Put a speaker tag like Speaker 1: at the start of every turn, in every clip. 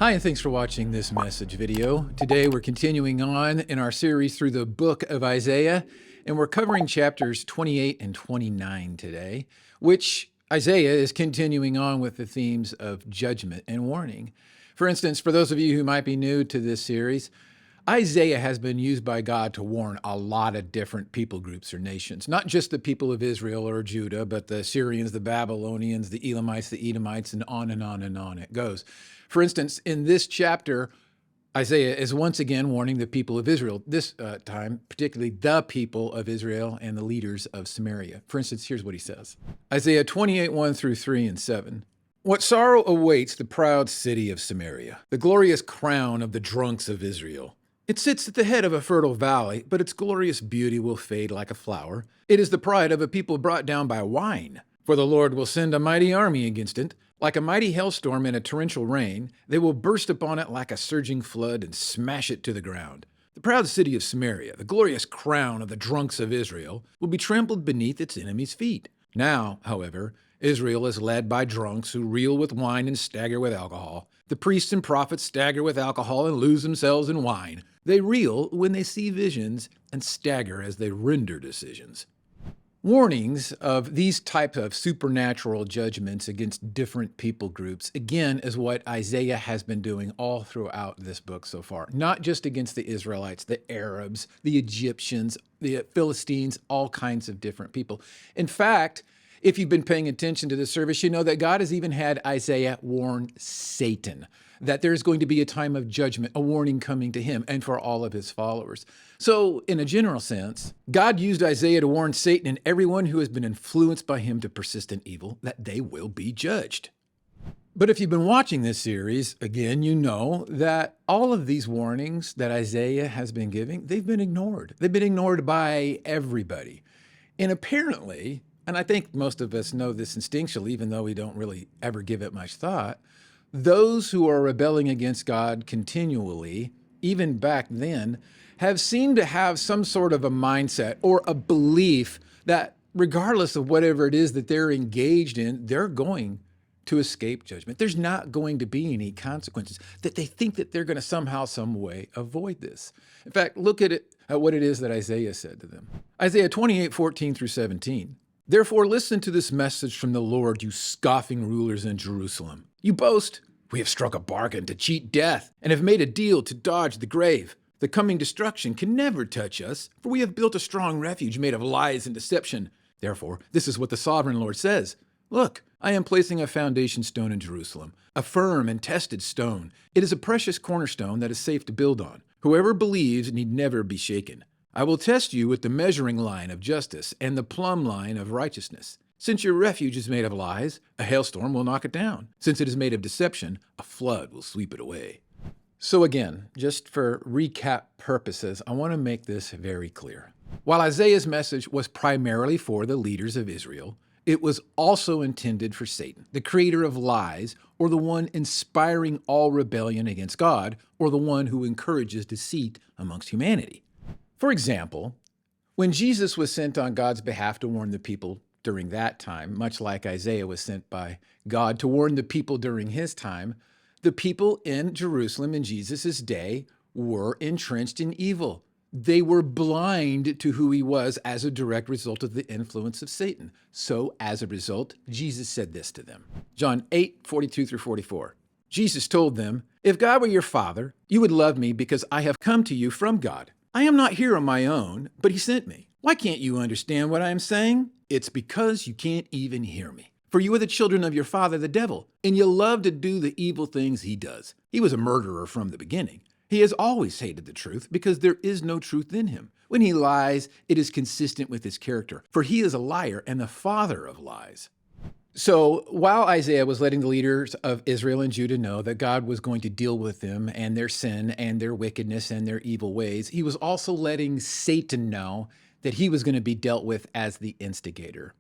Speaker 1: Hi, and thanks for watching this message video. Today we're continuing on in our series through the book of Isaiah, and we're covering chapters 28 and 29 today, which Isaiah is continuing on with the themes of judgment and warning. For instance, for those of you who might be new to this series, Isaiah has been used by God to warn a lot of different people groups or nations, not just the people of Israel or Judah, but the Syrians, the Babylonians, the Elamites, the Edomites, and on and on and on it goes. For instance, in this chapter, Isaiah is once again warning the people of Israel, this time, particularly the people of Israel and the leaders of Samaria. For instance, here's what he says. Isaiah 28, 1 through 3 and 7. What sorrow awaits the proud city of Samaria, the glorious crown of the drunks of Israel. It sits at the head of a fertile valley, but its glorious beauty will fade like a flower. It is the pride of a people brought down by wine. For the Lord will send a mighty army against it. Like a mighty hailstorm in a torrential rain, they will burst upon it like a surging flood and smash it to the ground. The proud city of Samaria, the glorious crown of the drunks of Israel, will be trampled beneath its enemies' feet. Now, however, Israel is led by drunks who reel with wine and stagger with alcohol. The priests and prophets stagger with alcohol and lose themselves in wine. They reel when they see visions and stagger as they render decisions. Warnings of these types of supernatural judgments against different people groups, again, is what Isaiah has been doing all throughout this book so far. Not just against the Israelites, the Arabs, the Egyptians, the Philistines, all kinds of different people. In fact, if you've been paying attention to the service, you know that God has even had Isaiah warn Satan that there's going to be a time of judgment, a warning coming to him and for all of his followers. So, in a general sense, God used Isaiah to warn Satan and everyone who has been influenced by him to persistent evil that they will be judged. But if you've been watching this series, again, you know that all of these warnings that Isaiah has been giving, they've been ignored. They've been ignored by everybody. And apparently, and I think most of us know this instinctually, even though we don't really ever give it much thought, those who are rebelling against God continually, even back then, have seemed to have some sort of a mindset or a belief that regardless of whatever it is that they're engaged in, they're going to escape judgment. There's not going to be any consequences, that they think that they're going to somehow, some way avoid this. In fact, look at what it is that Isaiah said to them. Isaiah 28, 14 through 17. Therefore, listen to this message from the Lord, you scoffing rulers in Jerusalem. You boast, we have struck a bargain to cheat death and have made a deal to dodge the grave. The coming destruction can never touch us, for we have built a strong refuge made of lies and deception. Therefore, this is what the sovereign Lord says. Look, I am placing a foundation stone in Jerusalem, a firm and tested stone. It is a precious cornerstone that is safe to build on. Whoever believes need never be shaken. I will test you with the measuring line of justice and the plumb line of righteousness. Since your refuge is made of lies, a hailstorm will knock it down. Since it is made of deception, a flood will sweep it away. So again, just for recap purposes, I want to make this very clear. While Isaiah's message was primarily for the leaders of Israel, it was also intended for Satan, the creator of lies, or the one inspiring all rebellion against God, or the one who encourages deceit amongst humanity. For example, when Jesus was sent on God's behalf to warn the people during that time, much like Isaiah was sent by God to warn the people during his time, the people in Jerusalem in Jesus' day were entrenched in evil. They were blind to who he was as a direct result of the influence of Satan. So as a result, Jesus said this to them. John 8, 42 through 44. Jesus told them, if God were your father, you would love me because I have come to you from God. I am not here on my own, but he sent me. Why can't you understand what I am saying? It's because you can't even hear me. For you are the children of your father, the devil, and you love to do the evil things he does. He was a murderer from the beginning. He has always hated the truth because there is no truth in him. When he lies, it is consistent with his character, for he is a liar and the father of lies. So while Isaiah was letting the leaders of Israel and Judah know that God was going to deal with them and their sin and their wickedness and their evil ways, he was also letting Satan know that he was going to be dealt with as the instigator.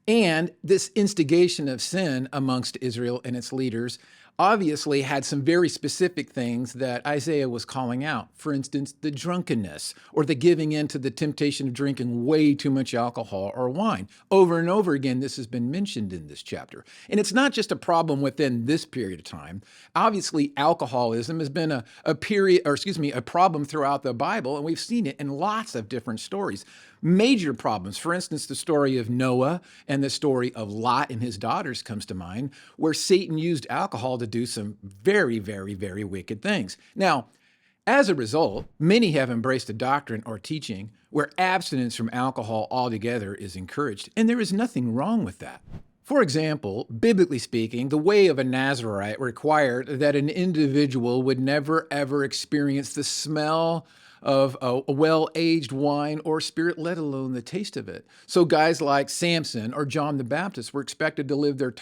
Speaker 1: And this instigation of sin amongst Israel and its leaders obviously had some very specific things that Isaiah was calling out. For instance, the drunkenness or the giving in to the temptation of drinking way too much alcohol or wine. Over and over again, this has been mentioned in this chapter. And it's not just a problem within this period of time. Obviously, alcoholism has been a problem throughout the Bible, and we've seen it in lots of different stories. Major problems. For instance, the story of Noah and the story of Lot and his daughters comes to mind, where Satan used alcohol to do some very, very, very wicked things. Now, as a result, many have embraced a doctrine or teaching where abstinence from alcohol altogether is encouraged, and there is nothing wrong with that. For example, biblically speaking, the way of a Nazirite required that an individual would never ever experience the smell of a well-aged wine or spirit, let alone the taste of it. So guys like Samson or John the Baptist were expected to live their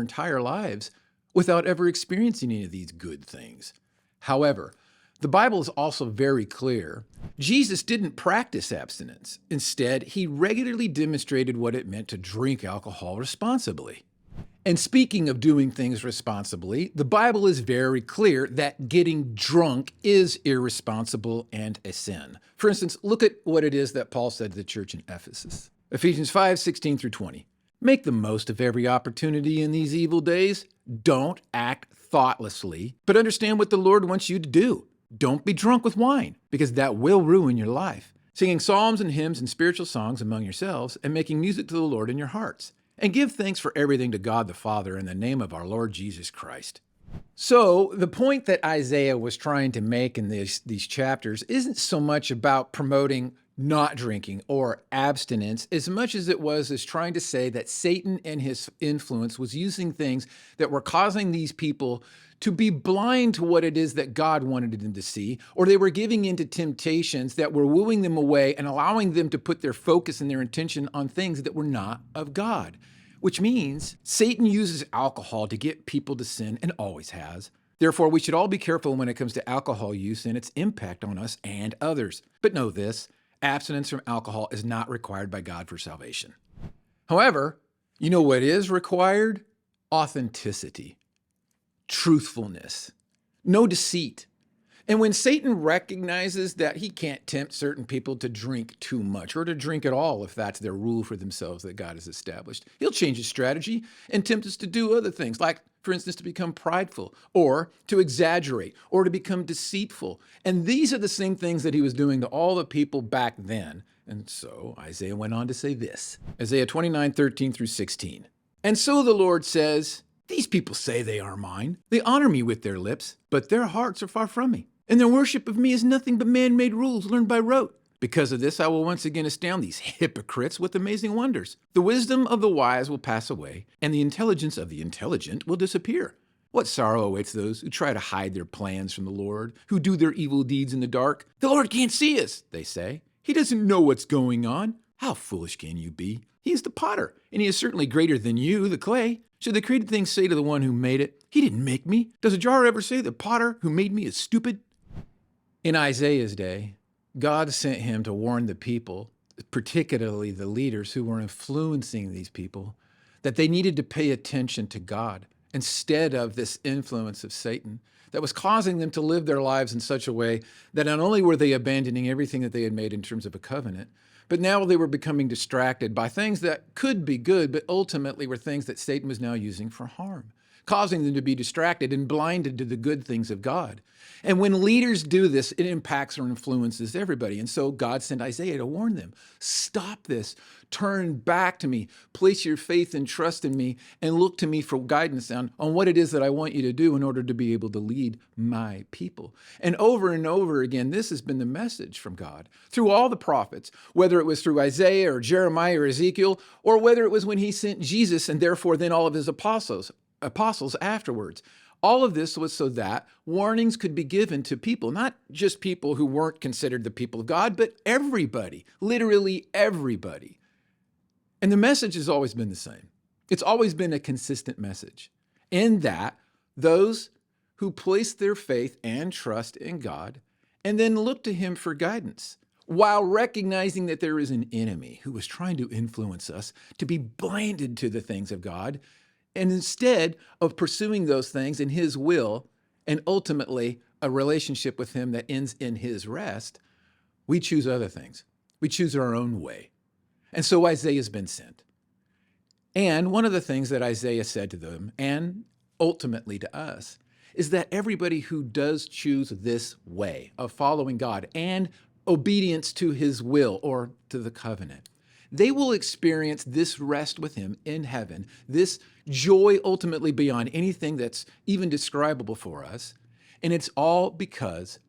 Speaker 1: entire lives without ever experiencing any of these good things. However, the Bible is also very clear. Jesus didn't practice abstinence. Instead, he regularly demonstrated what it meant to drink alcohol responsibly. And speaking of doing things responsibly, the Bible is very clear that getting drunk is irresponsible and a sin. For instance, look at what it is that Paul said to the church in Ephesus. Ephesians 5:16 through 20. Make the most of every opportunity in these evil days. Don't act thoughtlessly, but understand what the Lord wants you to do. Don't be drunk with wine, because that will ruin your life. Singing psalms and hymns and spiritual songs among yourselves, and making music to the Lord in your hearts. And give thanks for everything to God the Father in the name of our Lord Jesus Christ. So the point that Isaiah was trying to make in these chapters isn't so much about promoting not drinking or abstinence as much as it was as trying to say that Satan and his influence was using things that were causing these people to be blind to what it is that God wanted them to see, or they were giving into temptations that were wooing them away and allowing them to put their focus and their intention on things that were not of God. Which means Satan uses alcohol to get people to sin and always has. Therefore, we should all be careful when it comes to alcohol use and its impact on us and others. But know this, abstinence from alcohol is not required by God for salvation. However, you know what is required? Authenticity, truthfulness, no deceit. And when Satan recognizes that he can't tempt certain people to drink too much or to drink at all if that's their rule for themselves that God has established, he'll change his strategy and tempt us to do other things, like, for instance, to become prideful or to exaggerate or to become deceitful. And these are the same things that he was doing to all the people back then. And so Isaiah went on to say this, Isaiah 29:13 through 16. And so the Lord says, these people say they are mine. They honor me with their lips, but their hearts are far from me. And their worship of me is nothing but man-made rules learned by rote. Because of this, I will once again astound these hypocrites with amazing wonders. The wisdom of the wise will pass away, and the intelligence of the intelligent will disappear. What sorrow awaits those who try to hide their plans from the Lord, who do their evil deeds in the dark? The Lord can't see us, they say. He doesn't know what's going on. How foolish can you be? He is the potter, and he is certainly greater than you, the clay. Should the created thing say to the one who made it, he didn't make me? Does a jar ever say the potter who made me is stupid? In Isaiah's day, God sent him to warn the people, particularly the leaders who were influencing these people, that they needed to pay attention to God instead of this influence of Satan that was causing them to live their lives in such a way that not only were they abandoning everything that they had made in terms of a covenant, but now they were becoming distracted by things that could be good, but ultimately were things that Satan was now using for harm, causing them to be distracted and blinded to the good things of God. And when leaders do this, it impacts or influences everybody. And so God sent Isaiah to warn them, stop this, turn back to me, place your faith and trust in me, and look to me for guidance on what it is that I want you to do in order to be able to lead my people. And over again, this has been the message from God through all the prophets, whether it was through Isaiah or Jeremiah or Ezekiel, or whether it was when he sent Jesus and therefore then all of his apostles afterwards. All of this was so that warnings could be given to people, not just people who weren't considered the people of God, but everybody, literally everybody. And the message has always been the same. It's always been a consistent message in that those who place their faith and trust in God and then look to him for guidance, while recognizing that there is an enemy who is trying to influence us to be blinded to the things of God, And instead of pursuing those things in his will and ultimately a relationship with him that ends in his rest, we choose other things. We choose our own way. And so Isaiah's been sent. And one of the things that Isaiah said to them, and ultimately to us, is that everybody who does choose this way of following God and obedience to his will or to the covenant, they will experience this rest with him in heaven, this joy ultimately beyond anything that's even describable for us. And it's all because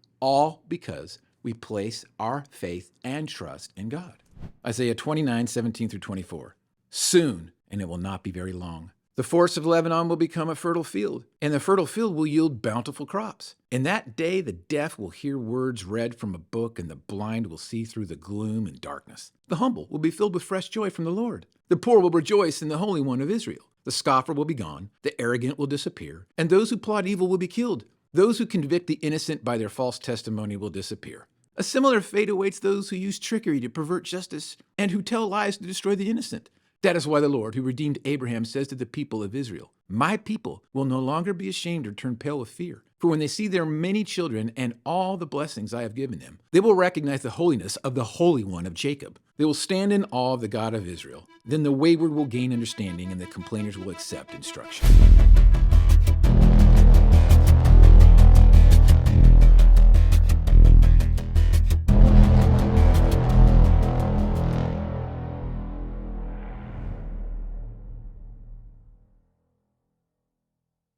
Speaker 1: we place our faith and trust in God. Isaiah 29:17-24. Soon, and it will not be very long, the forests of Lebanon will become a fertile field, and the fertile field will yield bountiful crops. In that day, the deaf will hear words read from a book, and the blind will see through the gloom and darkness. The humble will be filled with fresh joy from the Lord. The poor will rejoice in the Holy One of Israel. The scoffer will be gone, the arrogant will disappear, and those who plot evil will be killed. Those who convict the innocent by their false testimony will disappear. A similar fate awaits those who use trickery to pervert justice and who tell lies to destroy the innocent. That is why the Lord, who redeemed Abraham, says to the people of Israel, "My people will no longer be ashamed or turn pale with fear. For when they see their many children and all the blessings I have given them, they will recognize the holiness of the Holy One of Jacob. They will stand in awe of the God of Israel. Then the wayward will gain understanding, and the complainers will accept instruction."